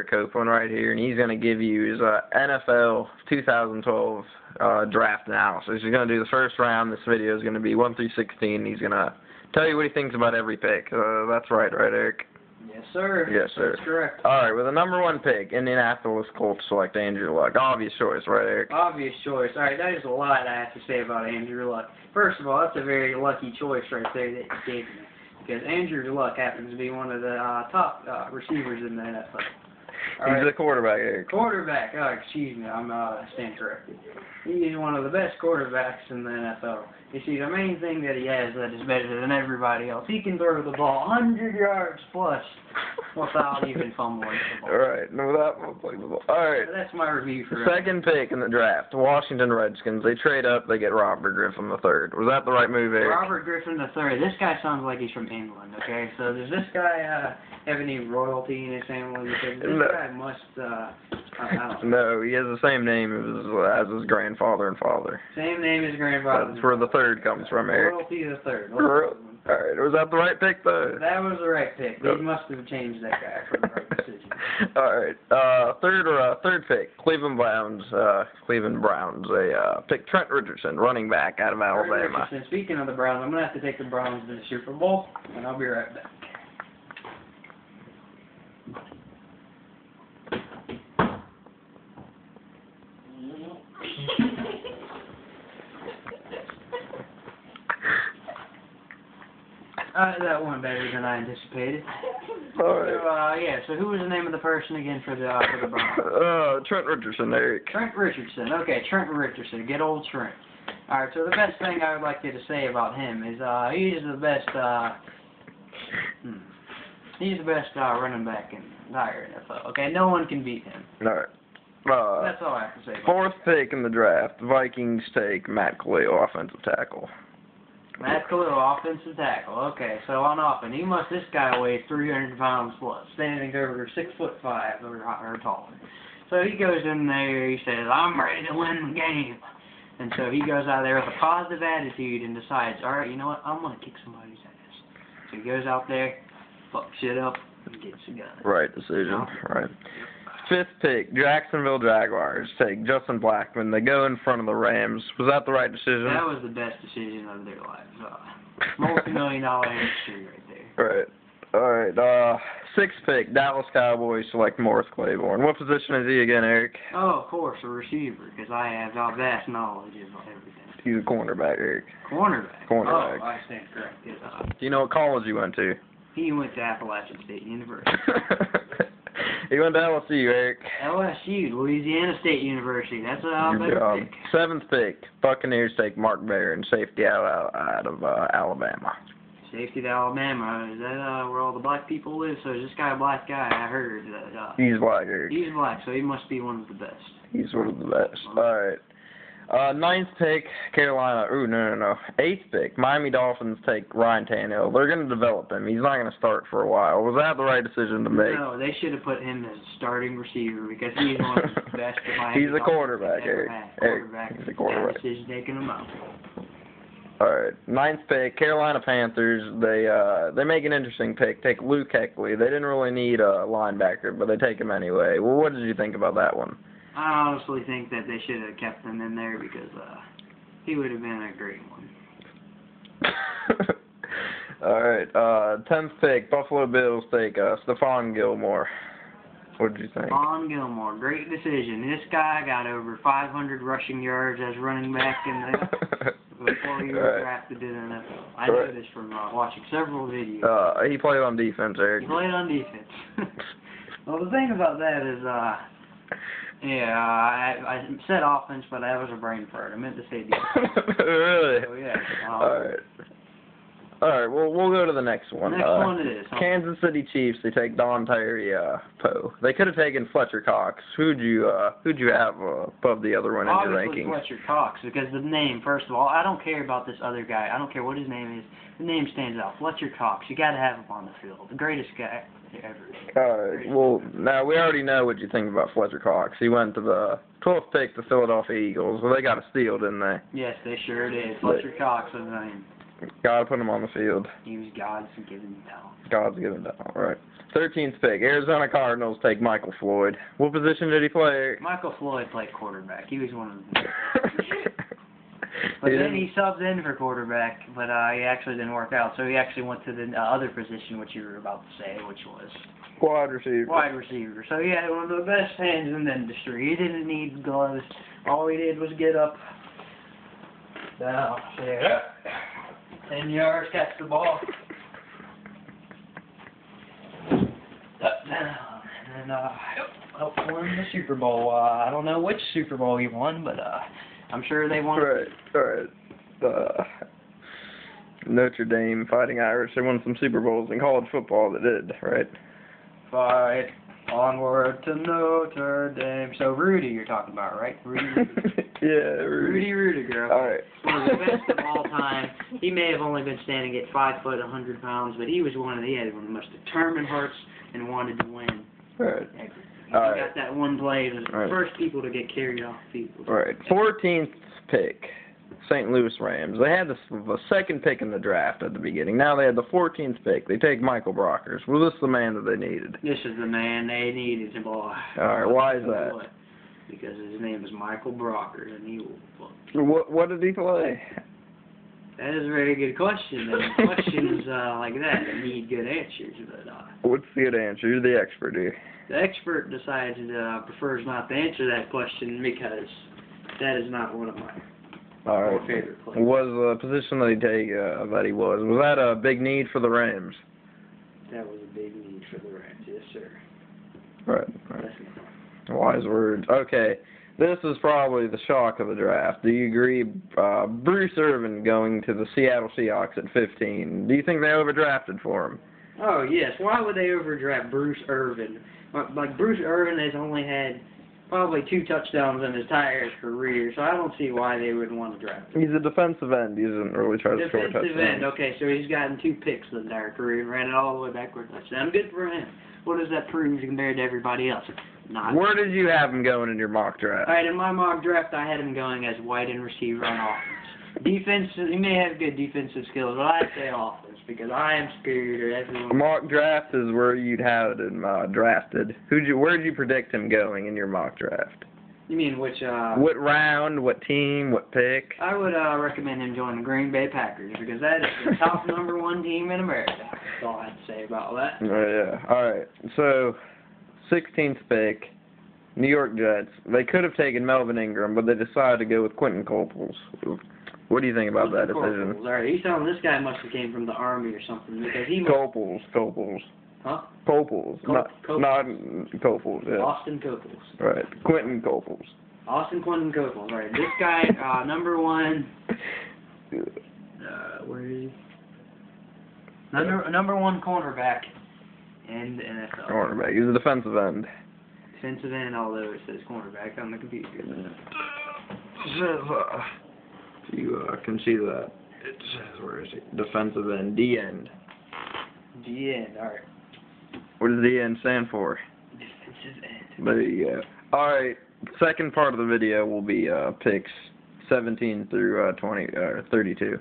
Eric Copeland right here, and he's going to give you his NFL 2012 draft analysis. He's going to do the first round. This video is going to be 1 through 16. He's going to tell you what he thinks about every pick. That's right, Eric? Yes, sir. Yes, sir. That's correct. All right, with the number 1 pick, Indianapolis Colts select Andrew Luck. Obvious choice, right, Eric? Obvious choice. All right, that is a lot I have to say about Andrew Luck. First of all, that's a very lucky choice right there that you gave me, because Andrew Luck happens to be one of the top receivers in the NFL. He's a quarterback, Eric. Quarterback. Oh, excuse me. I'm stand corrected. He's one of the best quarterbacks in the NFL. You see, the main thing that he has that is better than everybody else, he can throw the ball 100 yards plus without even fumbling the ball. All right. No, that fumbling the ball. All right. That's my review for Second pick in the draft, Washington Redskins. They trade up. They get Robert Griffin III. Was that the right move, Eric? Robert Griffin III. This guy sounds like he's from England, okay? So does this guy have any royalty in his family? Because this guy must, I don't know. No, he has the same name as his grandfather and father. Same name as grandfather. That's where the third comes from, Eric. Royalty III. All right. Was that the right pick, though? That was the right pick. They must have changed that guy for the right decision. All right. Third pick, Cleveland Browns. They pick Trent Richardson, running back out of Alabama. Speaking of the Browns, I'm going to have to take the Browns to the Super Bowl, and I'll be right back. That went better than I anticipated. All right. So who was the name of the person again for the Browns? Trent Richardson, Eric. Trent Richardson. Okay, Trent Richardson. Good old Trent. All right. So the best thing I would like you to say about him is he's the best. He's the best running back in the entire NFL. Okay, no one can beat him. All right. That's all I have to say. Fourth pick in the draft, Vikings take Matt Khalil, offensive tackle. Matt Khalil, offensive tackle. Okay, so on offense, this guy weighs 300 pounds plus, standing over 6'5" or taller. So he goes in there, he says, "I'm ready to win the game." And so he goes out there with a positive attitude and decides, all right, you know what, I'm going to kick somebody's ass. So he goes out there, fucks shit up, and gets a gun. Right decision, right. Fifth pick, Jacksonville Jaguars take Justin Blackmon. They go in front of the Rams. Was that the right decision? That was the best decision of their lives. Multi-million-dollar industry right there. Right. All right. Sixth pick, Dallas Cowboys select Morris Claiborne. What position is he again, Eric? Oh, of course, a receiver, because I have vast knowledge of everything. He's a cornerback, Eric. Cornerback? Cornerback. Oh, I stand correct. Do you know what college he went to? He went to Appalachian State University. He went to LSU, Eric. LSU, Louisiana State University. That's a better pick. Seventh pick, Buccaneers take Mark Barron, safety out of Alabama. Safety to Alabama. Is that where all the black people live? So is this guy a black guy? I heard that. He's black, Eric. He's black, so he must be one of the best. He's one of the best. All right. Ninth pick, Carolina. Ooh, no. Eighth pick, Miami Dolphins take Ryan Tannehill. They're going to develop him. He's not going to start for a while. Was that the right decision to make? No, they should have put him as a starting receiver because he's one of the best. Miami He's a quarterback, Eric. He's a quarterback. Bad decision taking him out. All right. Ninth pick, Carolina Panthers. They make an interesting pick. Take Luke Kuechly. They didn't really need a linebacker, but they take him anyway. Well, what did you think about that one? I honestly think that they should have kept him in there because he would have been a great one. All right. 10th pick, Buffalo Bills take Stephon Gilmore. What did you think? Stephon Gilmore, great decision. This guy got over 500 rushing yards as running back before he was drafted in the NFL. I know this from watching several videos. He played on defense, Eric. He played on defense. Well, the thing about that is, I said offense, but that was a brain fart. I meant to say defense. Really? So, yeah. All right. Well, we'll go to the next one. Next one is Kansas City Chiefs. They take Dontari Poe. They could have taken Fletcher Cox. Who'd you have above the other one in your rankings? Fletcher Cox, because the name. First of all, I don't care about this other guy. I don't care what his name is. The name stands out. Fletcher Cox. You got to have him on the field. The greatest guy ever. All right. Well, now we already know what you think about Fletcher Cox. He went to the 12th pick, the Philadelphia Eagles. Well, they got a steal, didn't they? Yes, they sure did. Fletcher Cox was the name. Gotta put him on the field. He was God's given talent. God's given talent. Right. 13th pick. Arizona Cardinals take Michael Floyd. What position did he play? Michael Floyd played quarterback. He was one of them. But then he subbed in for quarterback, but he actually didn't work out. So he actually went to the other position, which you were about to say, which was wide receiver. Wide receiver. So he had one of the best hands in the industry. He didn't need gloves. All he did was get up, down, 10 yards, catch the ball, up, down, and helped win the Super Bowl. I don't know which Super Bowl he won, but I'm sure they won. Right. Notre Dame Fighting Irish. They won some Super Bowls in college football. They did, right? Fight onward to Notre Dame. So Rudy, you're talking about, right? Rudy. Yeah, Rudy Rudiger. Okay. All right. One of the best of all time. He may have only been standing at 5 foot, 100 pounds, but he had one of the most determined hearts and wanted to win. Right. He got that one play. He was the first people to get carried off the field. Right. 14th pick. St. Louis Rams. They had the second pick in the draft at the beginning. Now they had the 14th pick. They take Michael Brockers. Was this the man that they needed? This is the man they needed, boy. All right. Why is that? Because his name is Michael Brockers, and he will. What did he play? That is a very good question. And questions like that need good answers. But what's the good answer? You're the expert here. The expert decides prefers not to answer that question because that is not one of my favorite players. Was the position that he was that a big need for the Rams? That was a big need for the Rams, yes, sir. Right. Wise words. Okay, this is probably the shock of the draft. Do you agree? Bruce Irvin going to the Seattle Seahawks at 15. Do you think they overdrafted for him? Oh, yes. Why would they overdraft Bruce Irvin? Like, Bruce Irvin has only had probably 2 touchdowns in his entire career, so I don't see why they would want to draft him. He's a defensive end. He doesn't really try to score touchdowns. Defensive end. Okay, so he's gotten 2 picks the entire career and ran it all the way backward touchdown. Good for him. What does that prove compared to everybody else? Not. Where did you have him going in your mock draft? All right, in my mock draft, I had him going as wide end receiver on offense. Defense, he may have good defensive skills, but I'd say offense because I am superior to everyone. Mock draft is where you'd have him drafted. Where did you predict him going in your mock draft? You mean which? What round? What team? What pick? I would recommend him join the Green Bay Packers because that is the top #1 team in America. That's all I have to say about that. Oh yeah. All right. So, 16th pick, New York Jets. They could have taken Melvin Ingram, but they decided to go with Quentin Coples. What do you think about that decision? All right, he's telling this guy must have came from the Army or something because he. Coples. Huh? Coples. Not Coples. Yeah. Austin Coples. Right. Quentin Coples. Quentin Coples. Right. This guy, #1. Where is he? #1 cornerback in the NFL. Cornerback. He's a defensive end. Defensive end, although it says cornerback on the computer. If you can see that, it says, where is it? Defensive end. D-end. D-end. All right. What does D-end stand for? Defensive end. There you go. All right. Second part of the video will be picks 17 through 32.